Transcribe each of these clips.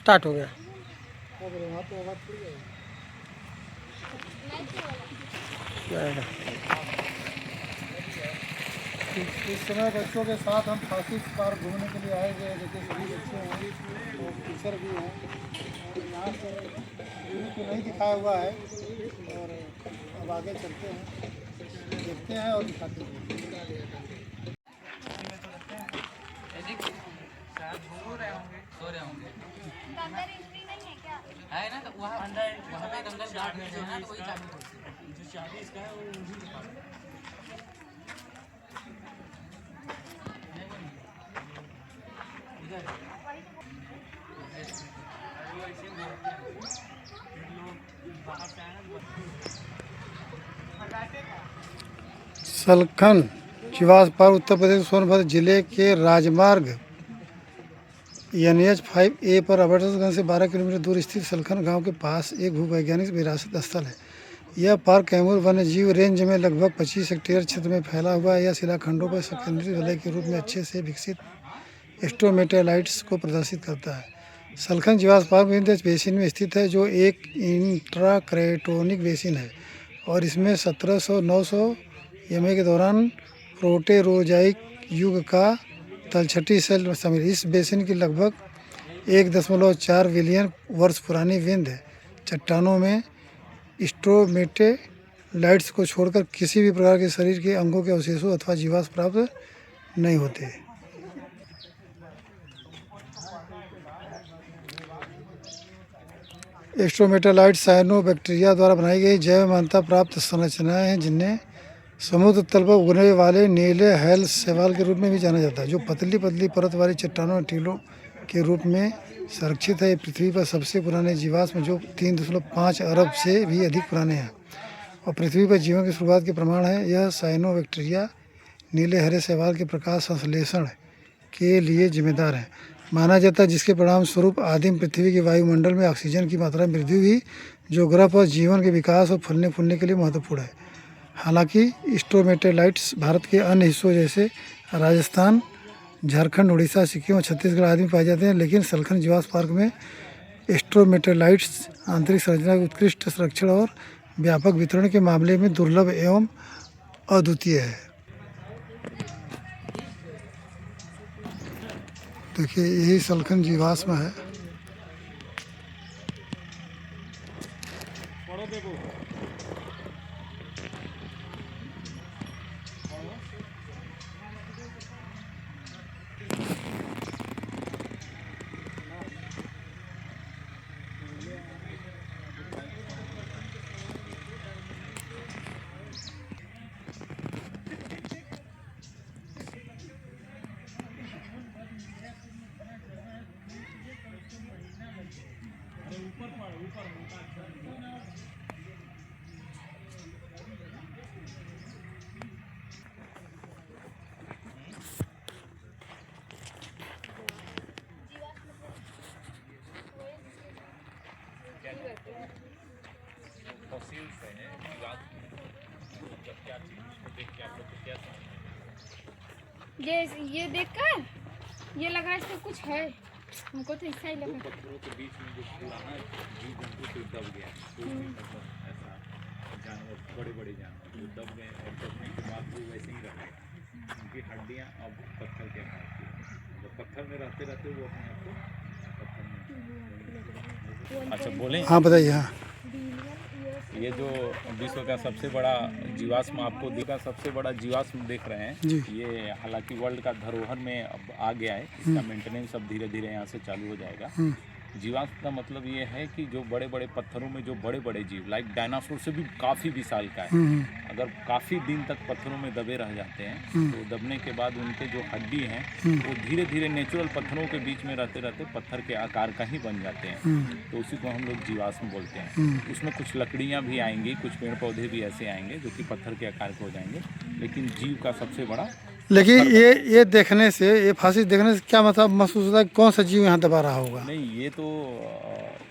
Start हो गया। इस समय बच्चों के साथ हम खासी पार्क घूमने के लिए आए हुए हैं। देखिए सभी बच्चे हैं और टीचर भी हैं और यहाँ से दूरी तो नहीं दिखाया हुआ है और अब आगे चलते हैं, देखते हैं और दिखाते हैं। है ना, तो वहाँ पे अंदर गार्ड है ना, तो वही चाबी जो चाबी इसका है वो उसी के पास है। सलखन जीवास पार्क उत्तर प्रदेश सोनभद्र जिले के राजमार्ग NH-5A पर अबड़सगंज से 12 किलोमीटर दूर स्थित सलखन गांव के पास एक भूवैज्ञानिक विरासत स्थल है। यह पार्क कैमूर वन्य जीव रेंज में लगभग 25 हेक्टेयर क्षेत्र में फैला हुआ है। यह शिलाखंडों पर सेकेंडरी वलय के रूप में अच्छे से विकसित स्ट्रोमेटालाइट्स को प्रदर्शित करता है। सलखन जीवास पार्क विंध्य बेसिन में स्थित है, जो एक इंट्राक्रेटोनिक बेसिन है और इसमें 1700-900 एमए के दौरान प्रोटेरोजाइक युग का तलछटी सेल शामिल। इस बेसिन की लगभग 1.4 बिलियन वर्ष पुरानी विंध्य चट्टानों में स्ट्रोमेटालाइट्स को छोड़कर किसी भी प्रकार के शरीर के अंगों के अवशेषों अथवा जीवाश्म प्राप्त नहीं होते। स्ट्रोमेटालाइट्स साइनोबैक्टीरिया द्वारा बनाई गई जैव मान्यता प्राप्त संरचनाएं हैं, जिन्हें समुद्र तल पर उगने वाले नीले हेल शैवाल के रूप में भी जाना जाता है, जो पतली पतली परत वाली चट्टानों और टीलों के रूप में संरक्षित है। पृथ्वी पर सबसे पुराने जीवाश्म जो 3.5 अरब से भी अधिक पुराने हैं और पृथ्वी पर जीवन की शुरुआत के प्रमाण है। यह साइनोबैक्टीरिया नीले हरे शैवाल के प्रकाश संश्लेषण के लिए जिम्मेदार है, माना जाता है, जिसके परिणाम स्वरूप आदिम पृथ्वी के वायुमंडल में ऑक्सीजन की मात्रा में वृद्धि हुई, जो ग्रह पर जीवन के विकास और फलने फूलने के लिए महत्वपूर्ण है। हालांकि स्ट्रोमेटालाइट्स भारत के अन्य हिस्सों जैसे राजस्थान, झारखंड, उड़ीसा, सिक्किम और छत्तीसगढ़ आदि में पाए जाते हैं, लेकिन सलखन जीवाश्म पार्क में स्ट्रोमेटालाइट्स आंतरिक संरचना के उत्कृष्ट संरक्षण और व्यापक वितरण के मामले में दुर्लभ एवं अद्वितीय है। देखिए यही सलखन जीवाश्म है। ये देखकर ये लगा इसमें कुछ है, हमको तो ऐसा ही लगा। पत्थरों के बीच में जो पुराना जीव जंतु तो दब गया, ऐसा जानवर, बड़े बड़े जानवर जो दब गए और दबने के बाद वो वैसे ही रह गए। उनकी हड्डियाँ अब पत्थर के आकार की, जब पत्थर में रहते रहते वो अपने आप को पत्थर में। अच्छा बोलें? हाँ बताइए। हाँ, ये जो विश्व का सबसे बड़ा जीवाश्म आपको देखा, सबसे बड़ा जीवाश्म देख रहे हैं, ये हालांकि वर्ल्ड का धरोहर में अब आ गया है। इसका मेंटेनेंस अब धीरे धीरे यहाँ से चालू हो जाएगा। जीवाश्म का मतलब ये है कि जो बड़े बड़े पत्थरों में जो बड़े बड़े जीव, लाइक डायनासोर से भी काफ़ी विशाल का है, अगर काफ़ी दिन तक पत्थरों में दबे रह जाते हैं तो दबने के बाद उनके जो हड्डी हैं वो धीरे धीरे नेचुरल पत्थरों के बीच में रहते रहते पत्थर के आकार का ही बन जाते हैं। तो उसी को हम लोग जीवाश्म बोलते हैं। उसमें कुछ लकड़ियाँ भी आएंगी, कुछ पेड़ पौधे भी ऐसे आएंगे जो कि पत्थर के आकार के हो जाएंगे, लेकिन जीव का सबसे बड़ा। लेकिन ये देखने से, ये फांसी देखने से क्या मतलब महसूस होता है, कौन सा जीव यहाँ दबा रहा होगा? नहीं, ये तो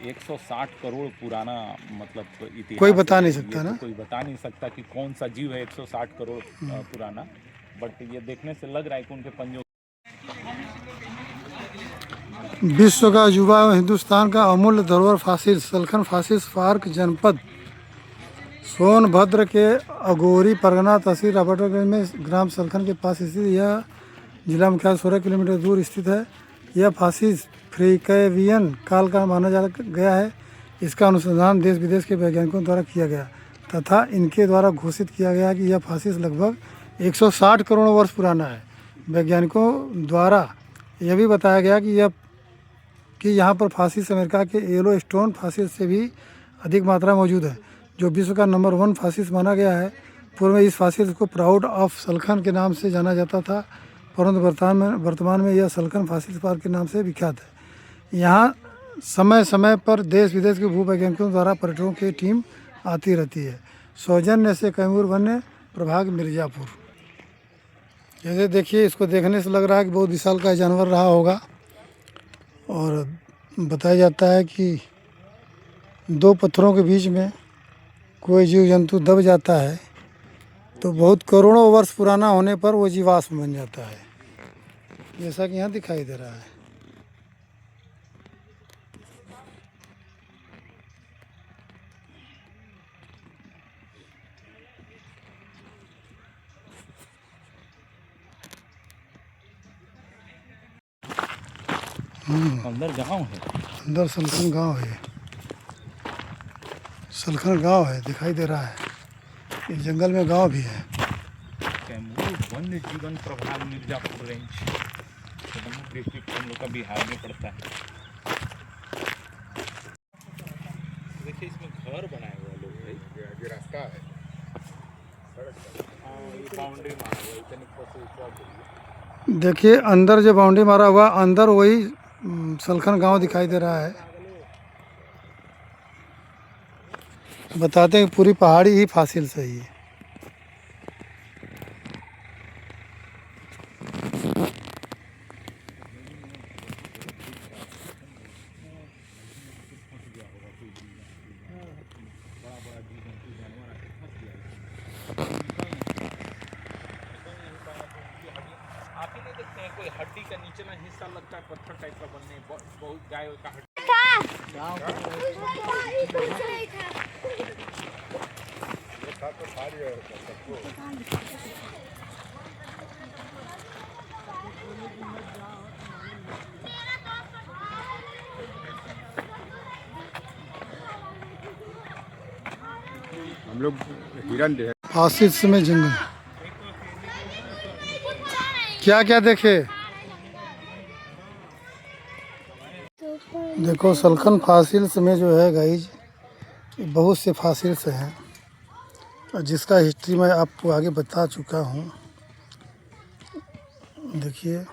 160 करोड़ पुराना मतलब इतिहास, कोई बता नहीं सकता ना, तो कोई बता नहीं सकता कि कौन सा जीव है 160 करोड़ पुराना, बट ये देखने से लग रहा है कि उनके पंजों विश्व का युवा एवं हिंदुस्तान का अमूल्य धरोहर फासिल सलखन फासिल पार्क जनपद सोनभद्र के अगोरी परगना तहसील रॉबर्टगंज में ग्राम सलखन के पास स्थित यह जिला मुख्यालय 16 किलोमीटर दूर स्थित है। यह फासिस फ्रीकैवियन काल का माना जा गया है। इसका अनुसंधान देश विदेश के वैज्ञानिकों द्वारा किया गया तथा इनके द्वारा घोषित किया गया कि यह फासिस लगभग 160 करोड़ वर्ष पुराना है। वैज्ञानिकों द्वारा यह भी बताया गया कि यहाँ पर फासिस अमेरिका के येलो स्टोन फासिस से भी अधिक मात्रा मौजूद है, जो विश्व का नंबर 1 फासिस माना गया है। पूर्व में इस फासिस को प्राउड ऑफ सलखन के नाम से जाना जाता था, परंतु वर्तमान में यह सलखन फासिल पार्क के नाम से विख्यात है। यहाँ समय समय पर देश विदेश के भूवैज्ञानिकों द्वारा पर्यटकों की टीम आती रहती है। सौजन्य से कैमूर वन्य प्रभाग मिर्ज़ापुर। जैसे देखिए, इसको देखने से लग रहा है कि बहुत विशाल का जानवर रहा होगा और बताया जाता है कि 2 पत्थरों के बीच में कोई जीव जंतु दब जाता है तो बहुत करोड़ों वर्ष पुराना होने पर वो जीवाश्म बन जाता है, जैसा कि यहाँ दिखाई दे रहा है। अंदर गांव है, अंदर सलखन गांव है। सलखन गांव है, दिखाई दे रहा है। इस जंगल में गांव भी है। कैमूर वन्य जीवन प्रभाग मिर्जापुर रेंज डिस्ट्रिक्ट हम लोग का बिहार में पड़ता है। देखिए इसमें घर बनाए हुए लोग भाई, ये रास्ता है, ये बाउंड्री मारा हुआ इतने। देखिए अंदर जो बाउंड्री मारा हुआ, अंदर वही सलखन गांव दिखाई दे रहा है। बताते हैं कि पूरी पहाड़ी ही फासिल से ही है। आप ही नहीं देखते हैं कोई हड्डी का नीचला हिस्सा लगता है पत्थर टाइप का बनने, बहुत गाय का हड्डी। हम लोग हिरन दे फासिल में जंगल क्या क्या देखे। देखो सलखन फासिल्स में जो है गाइज, बहुत से फासिल्स हैं और जिसका हिस्ट्री मैं आपको आगे बता चुका हूँ। देखिए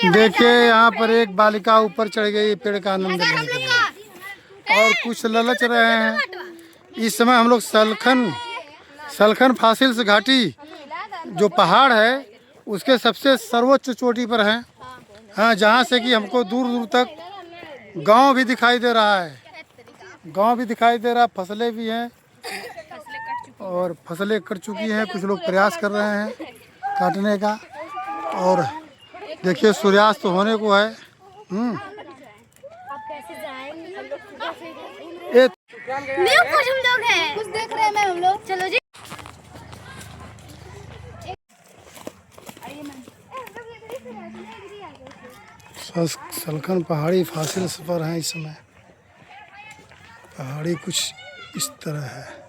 देखिए यहाँ पर एक बालिका ऊपर चढ़ गई पेड़ का आनंद लेने के लिए और कुछ ललच रहे हैं। इस समय हम लोग सलखन फासिल्स घाटी जो पहाड़ है उसके सबसे सर्वोच्च चोटी पर हैं। हाँ, जहाँ से कि हमको दूर दूर तक गांव भी दिखाई दे रहा है। गांव भी दिखाई दे रहा है, फसलें भी हैं और फसलें कट चुकी हैं। कुछ लोग प्रयास कर रहे हैं काटने का। और देखिए सूर्यास्त होने को है। कुछ हम लोग हैं, कुछ देख रहे हैं हम लोग। चलो जी। सलखन पहाड़ी फासिल्स पर हैं। इस समय पहाड़ी कुछ इस तरह है।